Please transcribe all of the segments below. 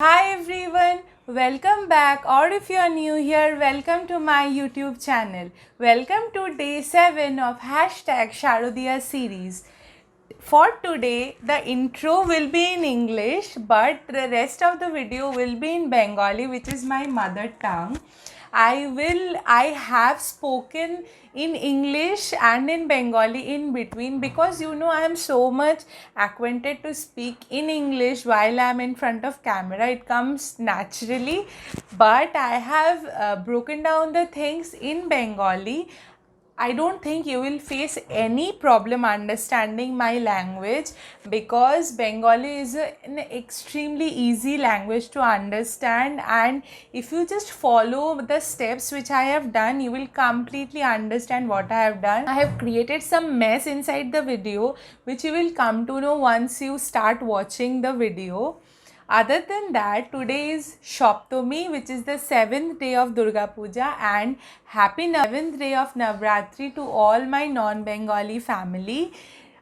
Hi everyone, welcome back, or if you are new here, welcome to my YouTube channel. Welcome to day 7 of hashtag Sharodiya series. For today, the intro will be in English, but the rest of the video will be in Bengali, which is my mother tongue. I have spoken in English and in Bengali in between because I am so much acquainted to speak in English while I am in front of camera. It comes naturally, but I have broken down the things in Bengali. I don't think you will face any problem understanding my language because Bengali is an extremely easy language to understand, and if you just follow the steps which I have done, you will completely understand what I have done. I have created some mess inside the video which you will come to know once you start watching the video. Other than that, today is Shoptami, which is the 7th day of Durga Puja, and happy 7th day of Navratri to all my non-Bengali family.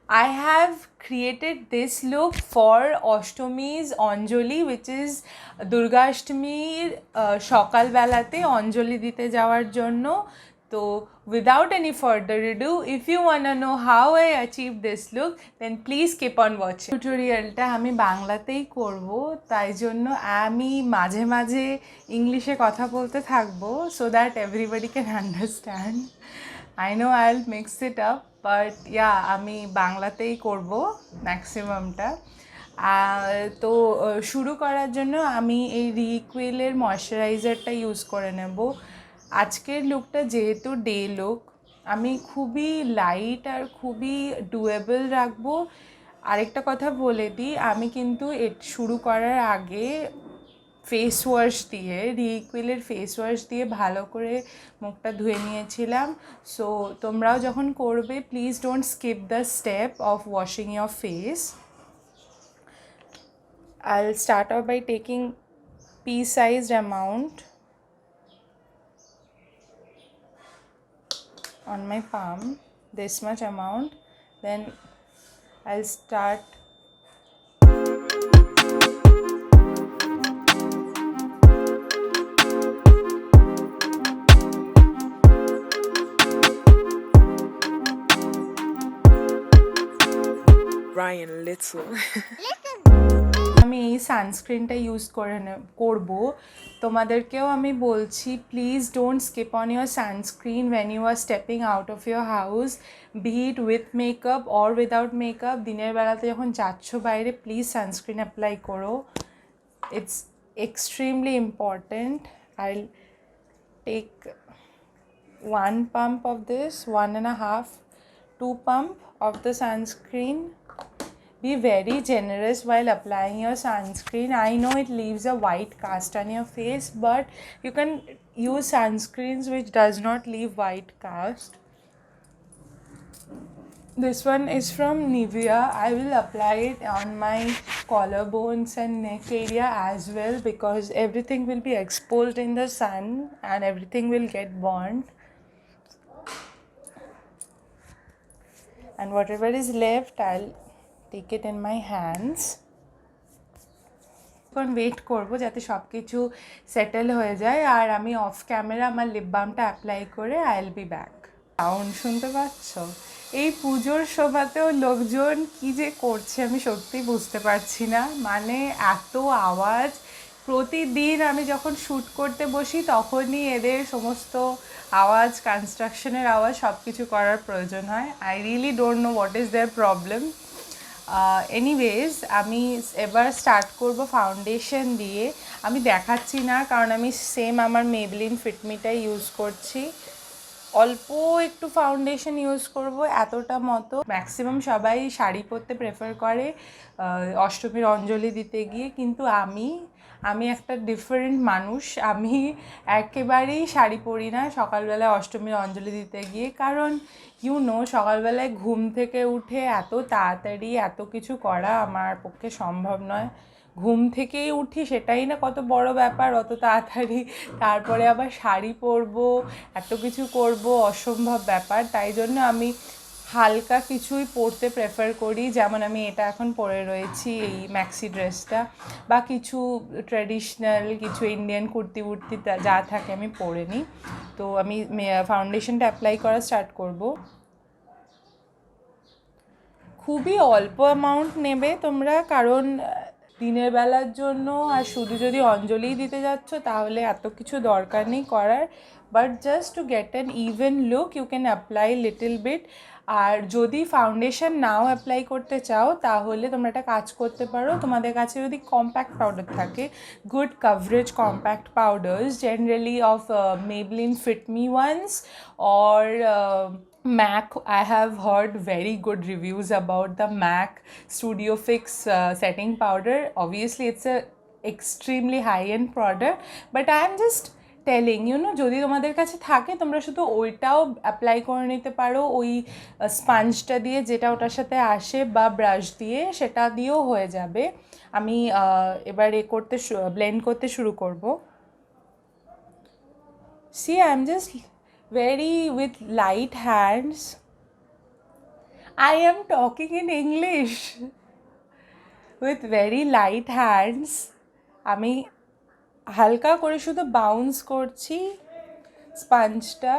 I have created this look for Ashtomi's Anjali, which is Durga Ashtami Shokal Belate Anjali dite jawar jonno. So without any further ado, if you wanna know how I achieved this look, then please keep on watching. টিউটোরিয়ালটা আমি বাংলাতেই করব, তাই জন্য আমি মাঝে মাঝে ইংলিশে কথা বলতে থাকবো so that everybody can understand. I know I'll mix it up, but yeah, আমি বাংলাতেই করব ম্যাক্সিমামটা। তো শুরু করার জন্য আমি এই রিকুইলের ময়শ্চারাইজারটা ইউজ করে নেব। আজকের লুকটা যেহেতু ডে লুক, আমি খুবই লাইট আর খুবই ডুয়েবল রাখবো। আরেকটা কথা বলে দিই, আমি কিন্তু শুরু করার আগে ফেস ওয়াশ দিয়ে রিকুইলের ফেস ওয়াশ দিয়ে ভালো করে মুখটা ধুয়ে নিয়েছিলাম। সো তোমরাও যখন করবে, please don't skip the step of washing your face. I'll start off by taking pea-sized amount on my palm, this much amount. Then I'll start Brian Little. আমি এই সানস্ক্রিনটা ইউজ করব। তোমাদেরকেও আমি বলছি, please don't skip on your sunscreen when you are stepping out of your house, be it with makeup or without makeup. দিনের বেলাতে যখন যাচ্ছ বাইরে, প্লিজ সানস্ক্রিন অ্যাপ্লাই করো। It's extremely important. I'll take 1 pump of this, 1.5, 2 pump of the sunscreen. Be very generous while applying your sunscreen. I know it leaves a white cast on your face, but you can use sunscreens which does not leave white cast. This one is from Nivea. I will apply it on my collarbones and neck area as well because everything will be exposed in the sun and everything will get burned. And whatever is left, I'll take it in my hands. এখন wait করব যাতে সব কিছু settle হয়ে যায়, আর আমি of camera আমার lip বামটা apply করে I will be back. Sound শুনতে পাচ্ছ? এই পুজোর শোভাতেও লোকজন কী যে করছে আমি সত্যি বুঝতে পারছি না। মানে এত আওয়াজ, প্রতিদিন আমি যখন শ্যুট করতে বসি তখনই এদের সমস্ত আওয়াজ, কনস্ট্রাকশনের আওয়াজ সব কিছু করার প্রয়োজন হয়। I really don't know what is there problem. Anyways, আমি এবার স্টার্ট করব ফাউন্ডেশন দিয়ে। আমি দেখাচ্ছি না কারণ আমি সেম আমার মেবলিন ফিটমিটাই ইউজ করছি। অল্প একটু ফাউন্ডেশন ইউজ করব, এতটা মতো। ম্যাক্সিমাম সবাই শাড়ি পরতে প্রেফার করে অষ্টমীর অঞ্জলি দিতে গিয়ে, কিন্তু আমি একটা ডিফারেন্ট মানুষ। আমি একেবারেই শাড়ি পরি না সকালবেলায় অষ্টমীর অঞ্জলি দিতে গিয়ে, কারণ সকালবেলায় ঘুম থেকে উঠে এত তাড়াতাড়ি এত কিছু করা আমার পক্ষে সম্ভব নয়। ঘুম থেকেই উঠি, সেটাই না কত বড় ব্যাপার, অত তাড়াতাড়ি তারপরে আবার শাড়ি পরবো, এত কিছু করব, অসম্ভব ব্যাপার। তাই জন্য আমি হালকা কিছুই পরতে প্রেফার করি, যেমন আমি এটা এখন পরে রয়েছি এই ম্যাক্সি ড্রেসটা, বা কিছু ট্র্যাডিশনাল কিছু ইন্ডিয়ান কুর্তি উর্তি যা থাকে আমি পরে নিই। তো আমি ফাউন্ডেশনটা অ্যাপ্লাই করা স্টার্ট করব। খুবই অল্প অ্যামাউন্ট নেবে তোমরা, কারণ দিনের বেলার জন্য আর শুধু যদি অঞ্জলিই দিতে যাচ্ছ তাহলে এত কিছু দরকার নেই করার, but just to get an even look you can apply little bit. আর যদি ফাউন্ডেশন নাও অ্যাপ্লাই করতে চাও তাহলে তোমরা একটা কাজ করতে পারো, তোমাদের কাছে যদি কম্প্যাক্ট পাউডার থাকে, good coverage compact powders generally of Maybelline fit me ones or MAC. I have heard very good reviews about the MAC Studio Fix setting powder. Obviously it's a extremely high-end product, but I am just telling যদি তোমাদের কাছে থাকে তোমরা শুধু ওইটাও apply করে নিতে পারো, ওই স্পঞ্জটা দিয়ে যেটা ওটার সাথে আসে, বা ব্রাশ দিয়ে, সেটা দিয়েও হয়ে যাবে। আমি এবার ব্লেন্ড করতে শুরু করব। See, I'm just very with light hands. I am talking in English. With very light hands আমি হালকা করে শুধু বাউন্স করছি স্পঞ্জটা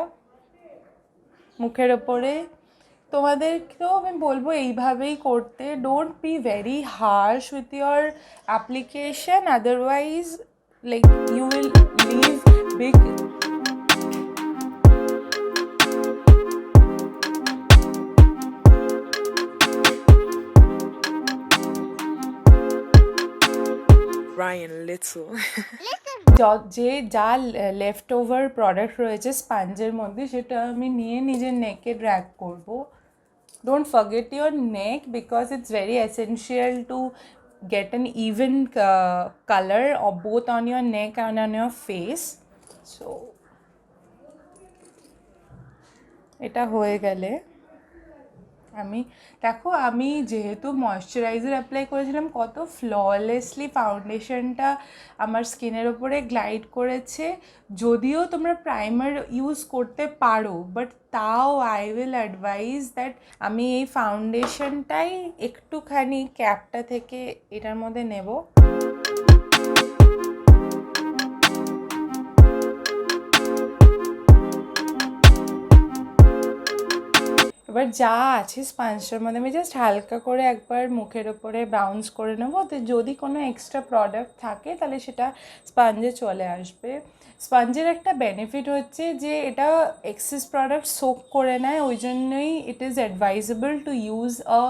মুখের ওপরে। তোমাদেরকেও আমি বলবো এইভাবেই করতে, don't be very harsh with your application, otherwise like you will leave big Brian Little. যে যা লেফট ওভার প্রোডাক্ট রয়েছে স্পঞ্জের মধ্যে সেটা আমি নিয়ে নিজের নেকে ড্র্যাগ করব। Don't forget your neck because it's very essential to get an even color or both on your neck and on your face. So এটা হয়ে গেলে আমি যেহেতু ময়শ্চারাইজার অ্যাপ্লাই করেছিলাম, কত ফ্ললেসলি ফাউন্ডেশনটা আমার স্কিনের ওপরে গ্লাইড করেছে। যদিও তোমরা প্রাইমার ইউজ করতে পারো, বাট তাও আই উইল অ্যাডভাইজ দ্যাট আমি এই ফাউন্ডেশনটাই একটুখানি ক্যাপটা থেকে এটার মধ্যে নেব। এবার যা আছে স্পঞ্জটার মধ্যে আমি জাস্ট হালকা করে একবার মুখের ওপরে বাউন্স করে নেবো, তো যদি কোনো এক্সট্রা প্রোডাক্ট থাকে তাহলে সেটা স্পঞ্জে চলে আসবে। স্পঞ্জের একটা বেনিফিট হচ্ছে যে এটা এক্সেস প্রোডাক্ট সোক করে নেয়, ওই জন্যই it is advisable to use a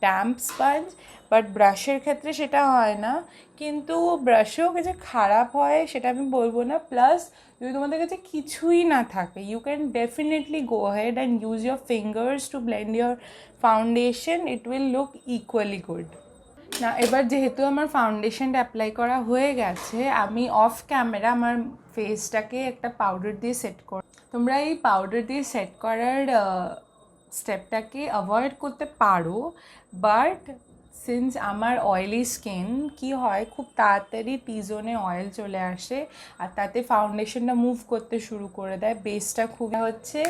damp sponge, but ব্রাশের ক্ষেত্রে সেটা হয় না। কিন্তু ব্রাশেও কিছু খারাপ হয় সেটা আমি বলবো না। প্লাস যদি তোমাদের কাছে কিছুই না থাকে, you can definitely go head and use your fingers to blend your foundation, it will look equally good. না, এবার যেহেতু আমার ফাউন্ডেশনটা অ্যাপ্লাই করা হয়ে গেছে, আমি অফ ক্যামেরা আমার ফেসটাকে একটা পাউডার দিয়ে সেট কর। তোমরা এই পাউডার দিয়ে সেট করার স্টেপটাকে অ্যাভয়েড করতে পারো, বাট সিন্স আমার অয়েলি স্কিন কী হয়, খুব তাড়াতাড়ি টি জোনে অয়েল চলে আসে আর তাতে ফাউন্ডেশনটা মুভ করতে শুরু করে দেয়। বেসটা খুব হচ্ছে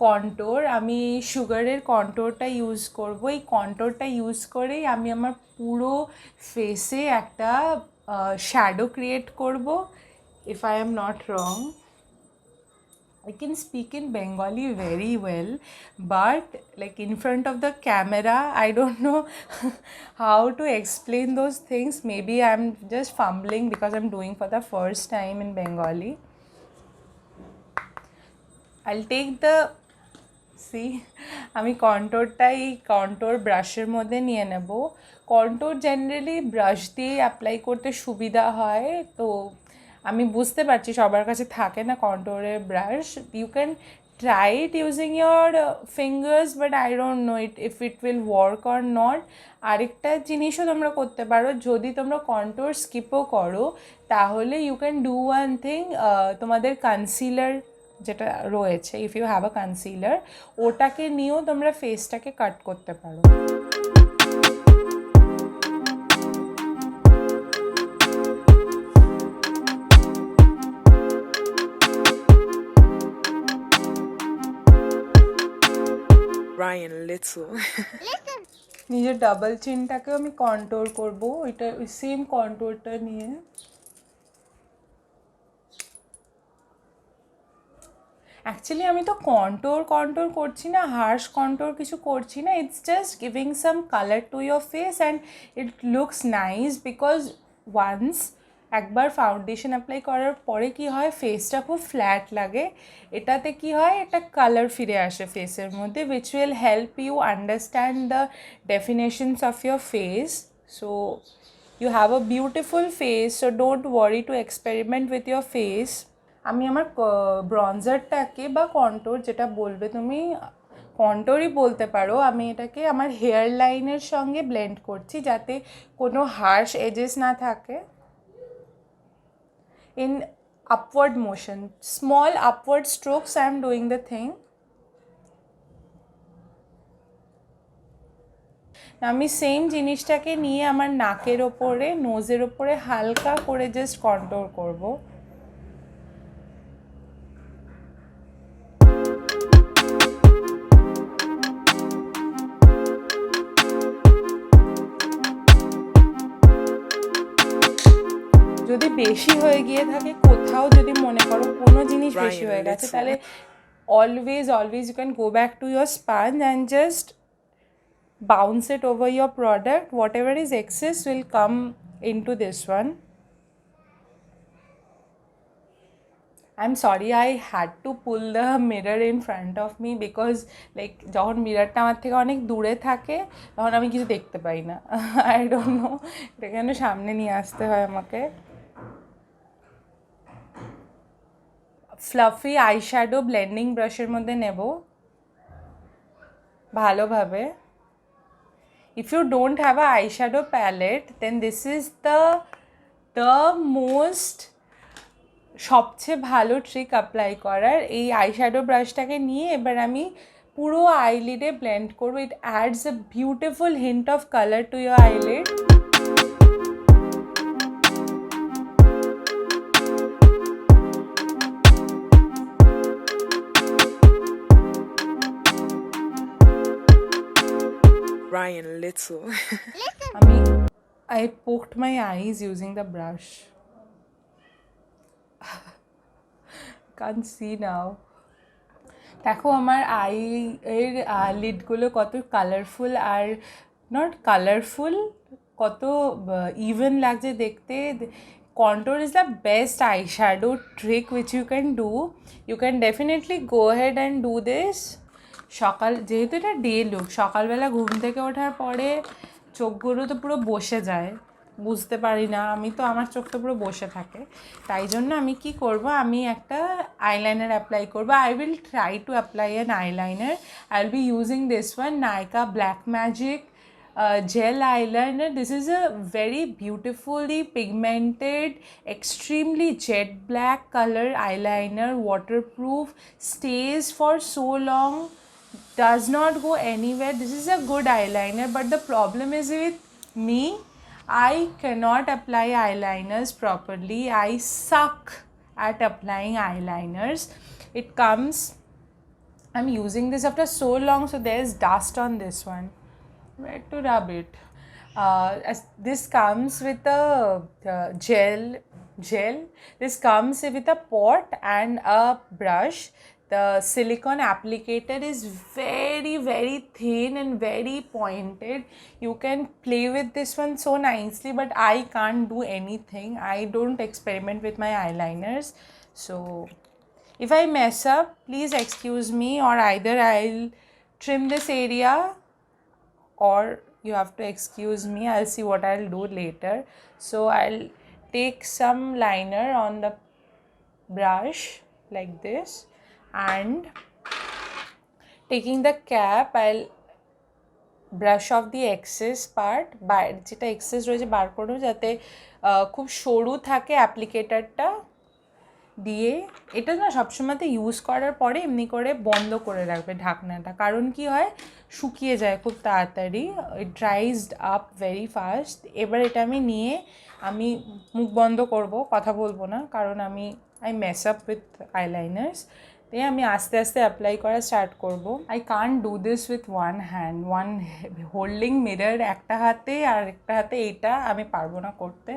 কন্টোর, আমি সুগারের কন্টোরটা ইউজ করব। এই কন্টোরটা ইউজ করেই আমি আমার পুরো ফেসে একটা শ্যাডো ক্রিয়েট করব, if I am not wrong. I can speak in Bengali very well, but like in front of the camera, I don't know how to explain those things. Maybe I'm just fumbling because I'm doing for the first time in Bengali. I'll take the আমি কন্টোরটাই contour ব্রাশের মধ্যে নিয়ে নেব। Contour generally brush দিয়ে apply করতে সুবিধা হয়, তো আমি বুঝতে পারছি সবার কাছে থাকে না কন্টোরের brush. You can try it using your fingers, but I don't know if it will work or not. আরেকটা জিনিসও তোমরা করতে পারো, যদি তোমরা কন্টোর স্কিপও করো তাহলে you can do one thing, তোমাদের কনসিলার যেটা রয়েছে, if you have a concealer, ওটাকে নিয়েও তোমরা ফেসটাকে কাট করতে পারো। Ryan Little. নিজের ডাবল চিনটাকে আমি কন্ট্রোল করব, এটা ওই সেম কন্ট্রোলটা নিয়ে। অ্যাকচুয়ালি আমি তো কন্ট্রোল করছি না, হার্শ কন্ট্রোল কিছু করছি না, it's just giving some colour to your face and it looks nice because once একবার ফাউন্ডেশন অ্যাপ্লাই করার পরে কি হয়, ফেসটা খুব ফ্ল্যাট লাগে। এটাতে কি হয়, একটা কালার ফিরে আসে ফেসের মধ্যে, which will help you understand the definitions of your face. So you have a beautiful face, so don't worry to experiment with your face. আমি আমার ব্রঞ্জারটাকে বা কন্ট্রোর, যেটা বলবে তুমি, কন্ট্রোরই বলতে পারো, আমি এটাকে আমার হেয়ার লাইনের সঙ্গে ব্লেন্ড করছি যাতে কোনো হার্শ এজেস না থাকে। In upward motion, small upward strokes I am doing the thing. আমি সেম জিনিসটাকে নিয়ে আমার নাকের ওপরে, নোজের ওপরে হালকা করে জাস্ট কন্ট্রোল করব। যদি বেশি হয়ে গিয়ে থাকে কোথাও, যদি মনে করো কোনো জিনিস বেশি হয়ে গেছে, তাহলে always you can go back to your sponge and just bounce it over your product. Whatever is excess will come into this one. I'm sorry I had to pull the mirror in front of me because like যখন মিররটা আমার থেকে অনেক দূরে থাকে তখন আমি কিছু দেখতে পাই না। I don't know, এটা কেন সামনে নিয়ে আসতে হয় আমাকে। ফ্লাফি আইশ্যাডো ব্লেন্ডিং ব্রাশের মধ্যে নেব ভালোভাবে। If you don't have an eyeshadow palette, then this is the most সবচেয়ে ভালো ট্রিক অ্যাপ্লাই করার। এই আইশ্যাডো ব্রাশটাকে নিয়ে এবার আমি পুরো আইলিডে ব্লেন্ড করবো। It adds a beautiful hint of colour to your eyelid. Ryan Little. I poked my eyes using the brush. Can't see now. দেখো আমার আই এর লিডগুলো কত কালারফুল, আর নট কালারফুল, কত ইভেন লাগছে দেখতে। Contour is the best eyeshadow trick which you can do. You can definitely go ahead and do this. সকাল, যেহেতু এটা ডে লুক, সকালবেলা ঘুম থেকে ওঠার পরে চোখগুলো তো পুরো বসে যায়, বুঝতে পারি না, আমি তো আমার চোখ তো পুরো বসে থাকে। তাই জন্য আমি কি করব, আমি একটা আইলাইনার অ্যাপ্লাই করব। I will try to apply an eyeliner. I will be using this one, Nykaa black magic gel eyeliner. This is a very beautifully pigmented, extremely jet black color eyeliner, waterproof, stays for so long, does not go anywhere. This is a good eyeliner, but the problem is with me, I cannot apply eyeliners properly. I suck at applying eyeliners. It comes, I'm using this after so long, so there's dust on this one. Where to rub it? As this comes with a gel. This comes with a pot and a brush. The silicone applicator is very thin and very pointed. You can play with this one so nicely, but I can't do anything. I don't experiment with my eyeliners. So if I mess up, please excuse me, or either I'll trim this area, or you have to excuse me. I'll see what I'll do later. So I'll take some liner on the brush like this, and taking the cap, I'll brush off the excess part, যেটা access রয়েছে বার করবো, যাতে খুব সরু থাকে অ্যাপ্লিকেটারটা দিয়ে। এটা না সবসময়তে ইউজ করার পরে এমনি করে বন্ধ করে রাখবে ঢাকনাটা, কারণ কি হয়, শুকিয়ে যায় খুব তাড়াতাড়ি, ইট ড্রাইজড আপ ভেরি ফাস্ট। এবার এটা আমি নিয়ে আমি মুখ বন্ধ করব, কথা বলবো না, কারণ আই মেস আপ উইথ আইলাইনার্স। দিয়ে আমি আস্তে আস্তে অ্যাপ্লাই করা স্টার্ট করব। I can't do this with one hand, one holding mirror একটা হাতে আর একটা হাতে এটা আমি পারবো না করতে।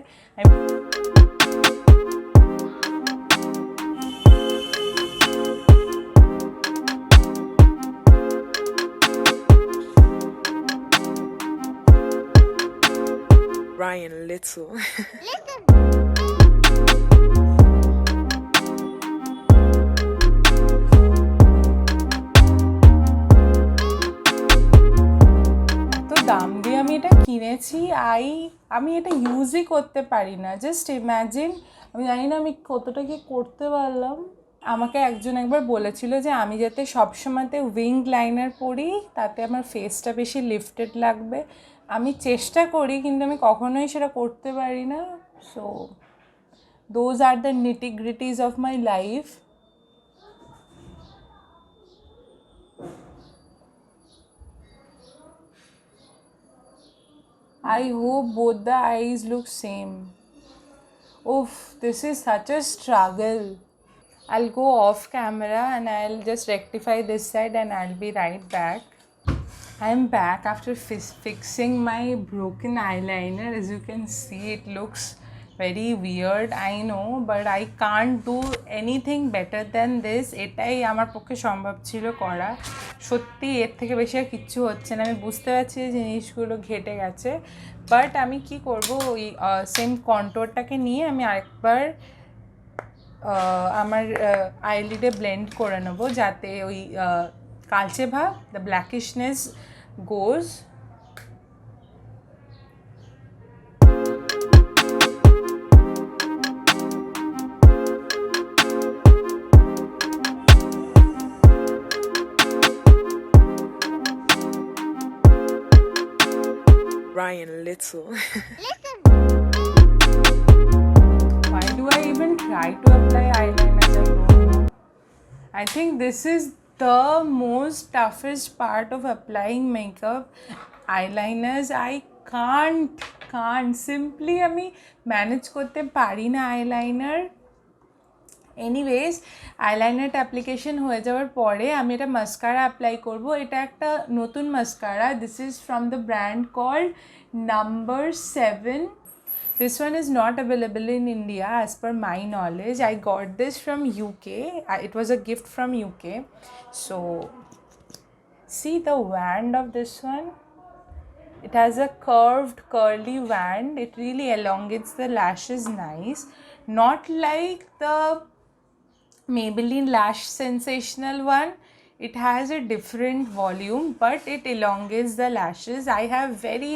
Ryan Little. তো দাম দিয়ে আমি এটা কিনেছি, আমি এটা ইউজই করতে পারি না। জাস্ট ইম্যাজিন, আমি জানি না আমি কতটা কি করতে পারলাম। আমাকে একজন একবার বলেছিল যে আমি যাতে সবসময়তে উইং লাইনার পরি তাতে আমার ফেসটা বেশি লিফটেড লাগবে। আমি চেষ্টা করি কিন্তু আমি কখনোই সেটা করতে পারি না। So those are the nitty gritties of my life. I hope both the eyes look same. Oof, this is such a struggle. I'll go off camera and I'll just rectify this side and I'll be right back. I'm back after fixing my broken eyeliner. As you can see, it looks very weird, I know, but I can't do anything better than this. এটাই আমার পক্ষে সম্ভব ছিল করা। সত্যি এর থেকে বেশি আর কিচ্ছু হচ্ছে না। আমি বুঝতে পারছি যে জিনিসগুলো ঘেটে গেছে, বাট আমি কি করব, ওই সেম কন্ট্রোরটাকে নিয়ে আমি আরেকবার আমার আইলিডে ব্লেন্ড করে নেবো যাতে ওই কালচে ভাব, the blackishness goes. Ryan Little. Why do I even try to apply eyeliners? I don't know. I think this is the most toughest part of applying makeup. Eyeliners, I can't simply আমি manage করতে পারি না eyeliner. Anyways, আইলাইনারটা application হয়ে যাওয়ার পরে আমি এটা mascara apply করব। এটা একটা নতুন mascara. This is from the brand called number 7. This one is not available in India as per my knowledge. I got this from UK. It was a gift from UK. So see the wand of this one. It has a curved curly wand. It really elongates the lashes nice. Not like the Maybelline Lash Sensational one. It has a different volume, but it elongates the lashes. I have very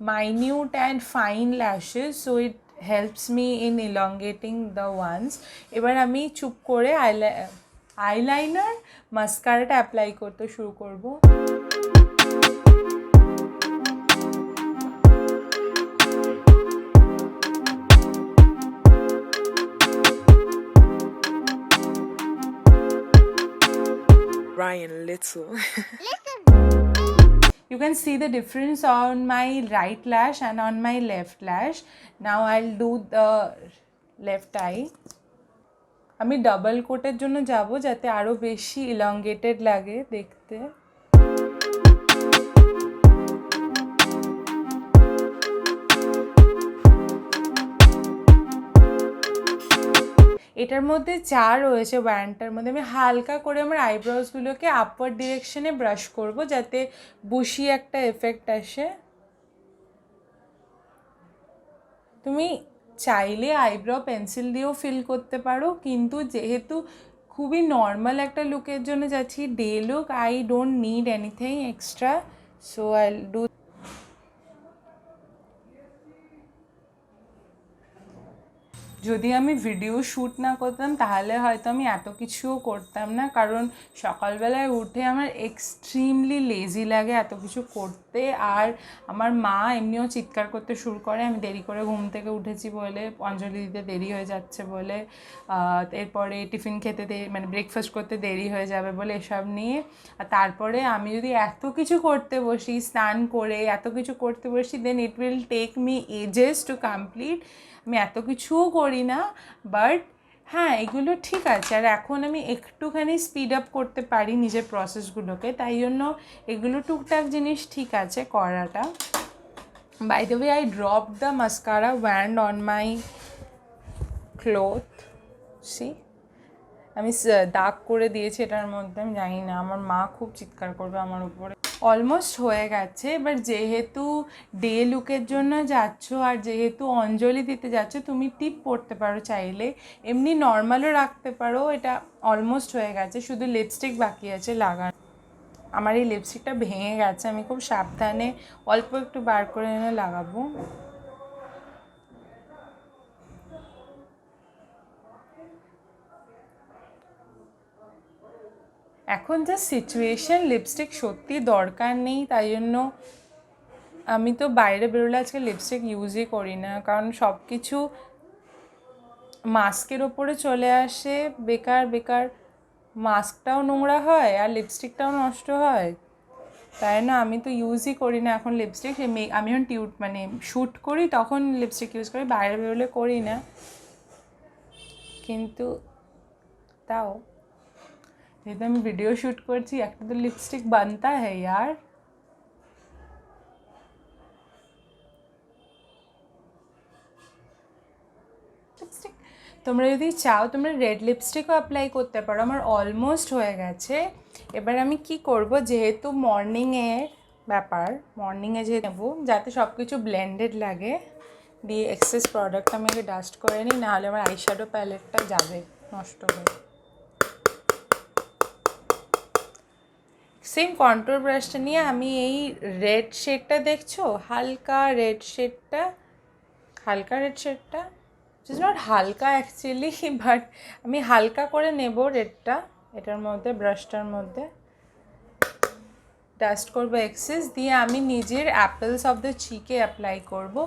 minute and fine lashes, so it helps me in elongating the ones. এবার আমি চুপ করে eyeliner মাস্কারাটা apply করতে শুরু করব। Ryan Little. You can see the difference on my right lash and on my left lash. Now I'll do the left eye. আমি double কোটের জন্য যাব যাতে আরো বেশি elongated লাগে দেখতে। এটার মধ্যে যা রয়েছে ব্যান্ডটার মধ্যে আমি হালকা করে আমার আইব্রোজগুলোকে আপওয়ার্ড ডিরেকশনে ব্রাশ করব যাতে বুশি একটা এফেক্ট আসে। তুমি চাইলে আইব্রো পেন্সিল দিয়েও ফিল করতে পারো, কিন্তু যেহেতু খুবই নর্মাল একটা লুকের জন্য যাচ্ছি, day look, I don't need anything extra, so I do. যদি আমি ভিডিও শ্যুট না করতাম তাহলে হয়তো আমি এত কিছুও করতাম না, কারণ সকালবেলায় উঠে আমার এক্সট্রিমলি লেজি লাগে এত কিছু করতে। আর আমার মা এমনিও চিৎকার করতে শুরু করে আমি দেরি করে ঘুম থেকে উঠেছি বলে, অঞ্জলি দিতে দেরি হয়ে যাচ্ছে বলে, এরপরে টিফিন খেতে মানে ব্রেকফাস্ট করতে দেরি হয়ে যাবে বলে, এসব নিয়ে। আর তারপরে আমি যদি এত কিছু করতে বসি, স্নান করে এত কিছু করতে বসি, then it will take me ages to complete. আমি এত কিছুও করি না, বাট হ্যাঁ এগুলো ঠিক আছে, আর এখন আমি একটুখানি স্পিড আপ করতে পারি নিজের প্রসেসগুলোকে, তাই জন্য এগুলো টুকটাক জিনিস ঠিক আছে করাটা। By the way, I drop the mascara wand on my cloth, see আমি দাগ করে দিয়েছি এটার মধ্যে, আমি জানি না, আমার মা খুব চিৎকার করবে আমার উপরে। অলমোস্ট হয়ে গেছে। এবার যেহেতু ডে লুকের জন্য যাচ্ছ আর যেহেতু অঞ্জলি দিতে যাচ্ছ, তুমি টিপ পরতে পারো চাইলে, এমনি নর্মালও রাখতে পারো। এটা অলমোস্ট হয়ে গেছে, শুধু লিপস্টিক বাকি আছে লাগানো। আমার এই লিপস্টিকটা ভেঙে গেছে, আমি খুব সাবধানে অল্প একটু বার করে এনে লাগাবো। এখন যা সিচুয়েশন, লিপস্টিক সত্যি দরকার নেই, তাই জন্য আমি তো বাইরে বেরোলে আজকে লিপস্টিক ইউজই করি না, কারণ সব কিছু মাস্কের ওপরে চলে আসে, বেকার বেকার মাস্কটাও নোংরা হয় আর লিপস্টিকটাও নষ্ট হয়, তাই না আমি তো ইউজই করি না এখন লিপস্টিক। আমি যখন মানে শ্যুট করি তখন লিপস্টিক ইউজ করি, বাইরে বেরোলে করি না, কিন্তু তাও যেহেতু আমি ভিডিও শ্যুট করছি একটা তো লিপস্টিক বানতা হ্যায় ইয়ার। লিপস্টিক তোমরা যদি চাও তোমরা রেড লিপস্টিকও অ্যাপ্লাই করতে পারো, আমার অলমোস্ট হয়ে গেছে। এবার আমি কি করব, যেহেতু মর্নিংয়ের ব্যাপার, মর্নিংয়ে যে নেবো যাতে সব কিছু ব্লেন্ডেড লাগে, দিয়ে এক্সেস প্রোডাক্ট আমি আগে ডাস্ট করে নিই, নাহলে আমার আইশ্যাডো প্যালেটটা যাবে নষ্ট হয়ে। সেম কন্ট্রোল ব্রাশটা নিয়ে আমি এই রেড শেডটা দেখছো, হালকা রেড শেডটা ইটস নট হালকা অ্যাকচুয়ালি, বাট আমি হালকা করে নেব রেডটা এটার মধ্যে, ব্রাশটার মধ্যে ডাস্ট করবো এক্সেস, দিয়ে আমি নিজের অ্যাপেলস অফ দ্য চিকে অ্যাপ্লাই করবো।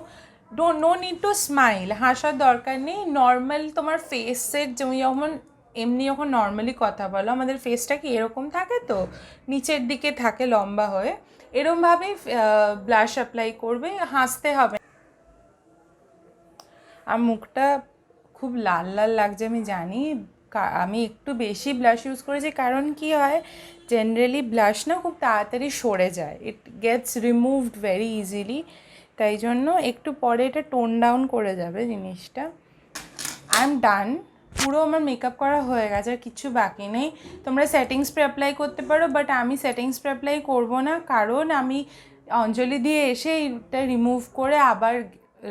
নো নিড টু স্মাইল, হাসার দরকার নেই, নর্মাল তোমার ফেসের যেমন এমনি যখন নর্মালি কথা বলো আমাদের ফেসটা কি এরকম থাকে, তো নিচের দিকে থাকে লম্বা হয়ে, এরমভাবেই ব্লাশ অ্যাপ্লাই করবে, হাসতে হবে। আর মুখটা খুব লাল লাল লাগছে আমি জানি, আমি একটু বেশি ব্লাশ ইউজ করেছি, কারণ কি হয় জেনারেলি ব্লাশ না খুব তাড়াতাড়ি সরে যায়, it gets removed very easily, তাই জন্য একটু পরে এটা টোন ডাউন করে যাবে জিনিসটা। আই এম ডান, পুরো আমার মেকআপ করা হয়ে গেছে, আর কিছু বাকি নেই। তোমরা সেটিং স্প্রে অ্যাপ্লাই করতে পারো, বাট আমি সেটিং স্প্রে অ্যাপ্লাই করবো না, কারণ আমি অঞ্জলি দিয়ে এসে এটা রিমুভ করে আবার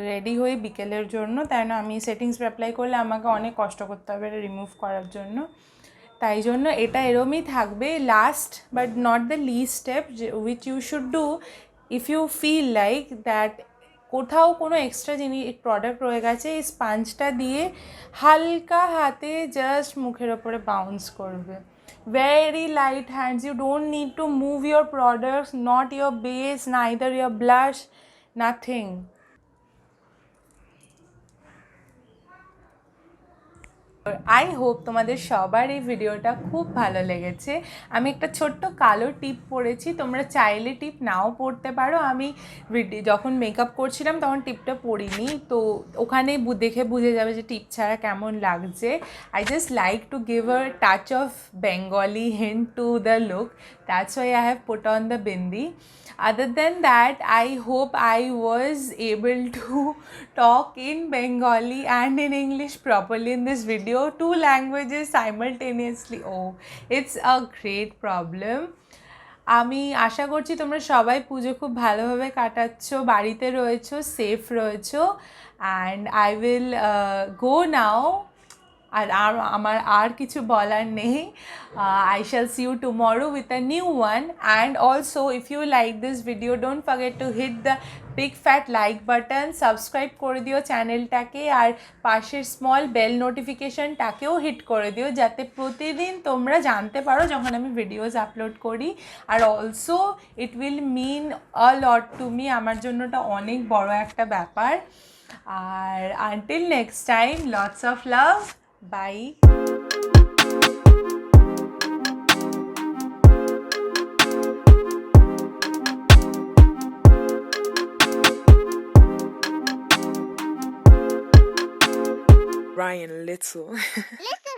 রেডি হয়ে বিকেলের জন্য, তাই না আমি সেটিং স্প্রে অ্যাপ্লাই করলে আমাকে অনেক কষ্ট করতে হবে এটা রিমুভ করার জন্য, তাই জন্য এটা এরমই থাকবে। Last but not the least step which you should do if you feel like that কোথাও কোনো এক্সট্রা জিনিস প্রোডাক্ট রয়ে গেছে, এই স্পাঞ্জটা দিয়ে হালকা হাতে জাস্ট মুখের ওপরে বাউন্স করবে, very light hands, you don't need to move your products, not your base, neither your blush, nothing. I hope তোমাদের সবার এই ভিডিওটা খুব ভালো লেগেছে। আমি একটা ছোট্ট কালো টিপ পরেছি, তোমরা চাইলে টিপ নাও পরতে পারো, আমি যখন মেকআপ করছিলাম তখন টিপটা পরিনি, তো ওখানে দেখে বুঝে যাবে যে টিপ ছাড়া কেমন লাগছে। I just like to give a touch of Bengali hint to the look, that's why I have put on the bindi. Other than that, I hope I was able to talk in Bengali and in English properly in this video, 2 languages simultaneously. Oh, it's a great problem. আমি আশা করছি তোমরা সবাই পুজো খুব ভালোভাবে কাটাচ্ছ, বাড়িতে রয়েছো, safe রয়েছো, and I will go নাও। আর আমার আর কিছু বলার নেই। I shall see you tomorrow with a new one. And also, if you like this video, don't forget to hit the big fat like button, subscribe করে দিও চ্যানেলটাকে, আর পাশের small bell নোটিফিকেশনটাকেও hit করে দিও, যাতে প্রতিদিন তোমরা জানতে পারো যখন আমি ভিডিওস আপলোড করি। আর also it will mean a lot to me, আমার জন্য ওটা অনেক বড় একটা ব্যাপার। আর until next time, lots of love, bye. Ryan Little. Little.